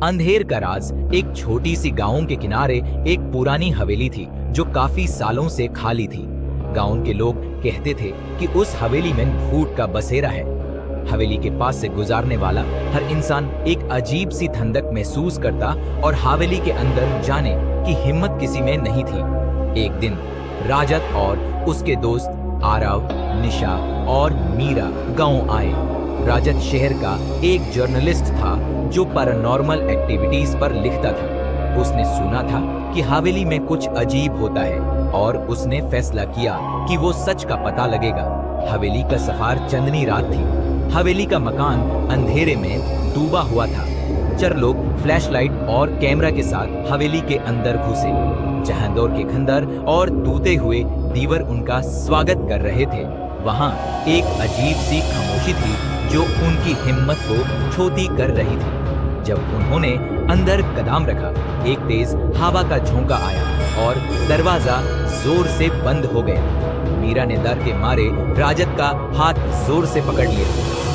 अंधेर का राज। एक छोटी सी गांव के किनारे एक पुरानी हवेली थी जो काफी सालों से खाली थी। गांव के लोग कहते थे कि उस हवेली में भूत का बसेरा है। हवेली के पास से गुजारने वाला हर इंसान एक अजीब सी ठंडक महसूस करता और हवेली के अंदर जाने की हिम्मत किसी में नहीं थी। एक दिन राजत और उसके दोस्त आरव, निशा और मीरा गांव आए। राजत शहर का एक जर्नलिस्ट था जो पैरानॉर्मल एक्टिविटीज पर लिखता था। उसने सुना था कि हवेली में कुछ अजीब होता है और उसने फैसला किया कि वो सच का पता लगेगा। हवेली का सफार चंदनी रात थी। हवेली का मकान अंधेरे में डूबा हुआ था। चार लोग फ्लैशलाइट और कैमरा के साथ हवेली के अंदर घुसे। जहांदौर के खंडर और टूटे हुए दीवार उनका स्वागत कर रहे थे। वहां एक अजीब सी खामोशी थी जो उनकी हिम्मत को छोटी कर रही थी। जब उन्होंने अंदर कदम रखा, एक तेज हवा का झोंका आया और दरवाजा जोर से बंद हो गया। मीरा ने डर के मारे राजत का हाथ जोर से पकड़ लिया।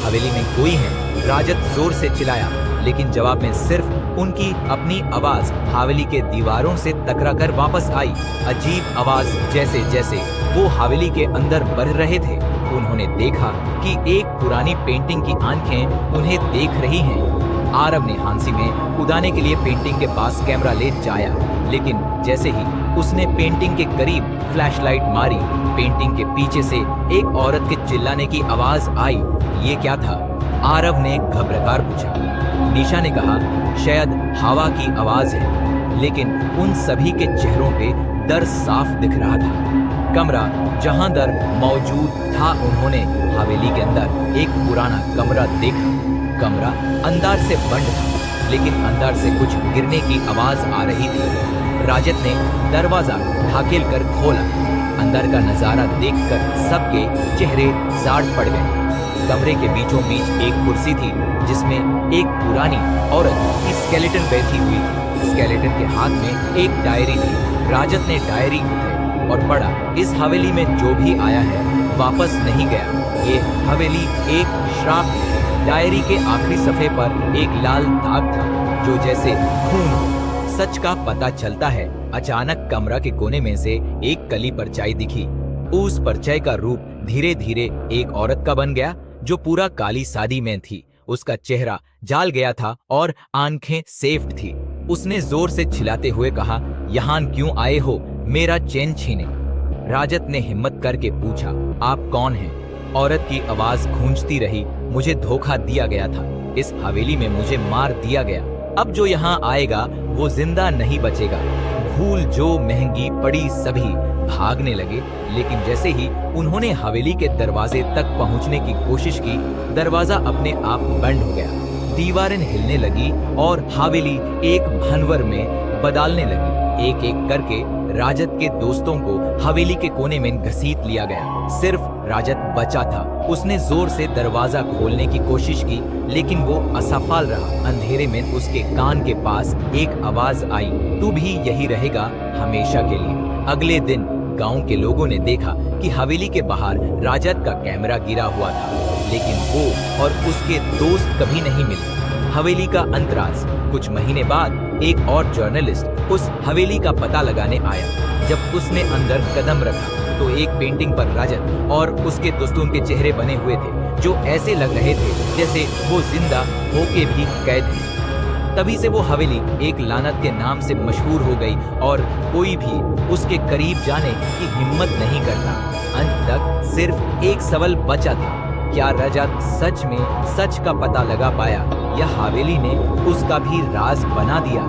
हवेली में कोई है? राजत जोर से चिल्लाया, लेकिन जवाब में सिर्फ उनकी अपनी आवाज हवेली के दीवारों से टकराकर वापस आई। अजीब आवाज, जैसे जैसे वो हवेली के अंदर बढ़ रहे थे, उन्होंने देखा कि एक पुरानी पेंटिंग की आंखें उन्हें देख रही हैं। आरव ने हांसी में उड़ाने के लिए पेंटिंग के पास कैमरा ले जाया, लेकिन जैसे ही उसने पेंटिंग के करीब फ्लैशलाइट मारी, पेंटिंग के पीछे से एक औरत के चिल्लाने की आवाज आई। ये क्या था? आरव ने घबराकर पूछा। निशा ने कहा, शायद हवा की आवाज है, लेकिन उन सभी के चेहरों पे डर साफ दिख रहा था। कमरा जहां डर मौजूद था, उन्होंने हवेली के अंदर एक पुराना कमरा देखा। कमरा अंदर से बंद था, लेकिन अंदर से कुछ गिरने की आवाज आ रही थी। राजत ने दरवाजा ढकेल कर खोला। अंदर का नजारा देखकर सबके चेहरे साड़ पड़ गए। कमरे के बीचों बीच एक कुर्सी थी जिसमें एक पुरानी औरत की स्केलेटन बैठी हुई थी। स्केलेटन के हाथ में एक डायरी थी। राजत ने डायरी उठाई और पढ़ा, इस हवेली में जो भी आया है वापस नहीं गया। ये हवेली एक श्राप है। डायरी के आखिरी सफे पर एक लाल दाग था जो जैसे खून हो। सच का पता चलता है। अचानक कमरा के कोने में से एक कली परछाई दिखी। उस परछाई का रूप धीरे धीरे एक औरत का बन गया जो पूरा काली साड़ी में थी। उसका चेहरा जाल गया था और आंखें सेफ्ट थी। उसने जोर से चिल्लाते हुए कहा, यहाँ क्यों आए हो? मेरा चैन छीने। राजत ने हिम्मत करके पूछा, आप कौन हैं? औरत की आवाज गूंजती रही, मुझे धोखा दिया गया था। इस हवेली में मुझे मार दिया गया। अब जो यहाँ आएगा वो जिंदा नहीं बचेगा। भूल जो महंगी पड़ी सभी भागने लगे, लेकिन जैसे ही उन्होंने हवेली के दरवाजे तक पहुंचने की कोशिश की, दरवाजा अपने आप बंद हो गया। दीवारें हिलने लगी और हवेली एक भंवर में बदलने लगी। एक एक करके राजत के दोस्तों को हवेली के कोने में घसीट लिया गया। सिर्फ राजत बचा था। उसने जोर से दरवाजा खोलने की कोशिश की, लेकिन वो असफल रहा। अंधेरे में उसके कान के पास एक आवाज आई, तू भी यही रहेगा हमेशा के लिए। अगले दिन गांव के लोगों ने देखा कि हवेली के बाहर राजत का कैमरा गिरा हुआ था, लेकिन वो और उसके दोस्त कभी नहीं मिले। हवेली का अंतराज। कुछ महीने बाद एक और जर्नलिस्ट उस हवेली का पता लगाने आया। जब उसने अंदर कदम रखा तो एक पेंटिंग पर राजत और उसके दोस्तों के चेहरे बने हुए थे जो ऐसे लग रहे थे जैसे वो जिंदा होके भी कैद हैं। तभी से वो हवेली एक लानत के नाम से मशहूर हो गई और कोई भी उसके करीब जाने की हिम्मत नहीं करता। अंत तक सिर्फ एक सवाल बचा था, क्या राजत सच में सच का पता लगा पाया या हवेली ने उसका भी राज बना दिया?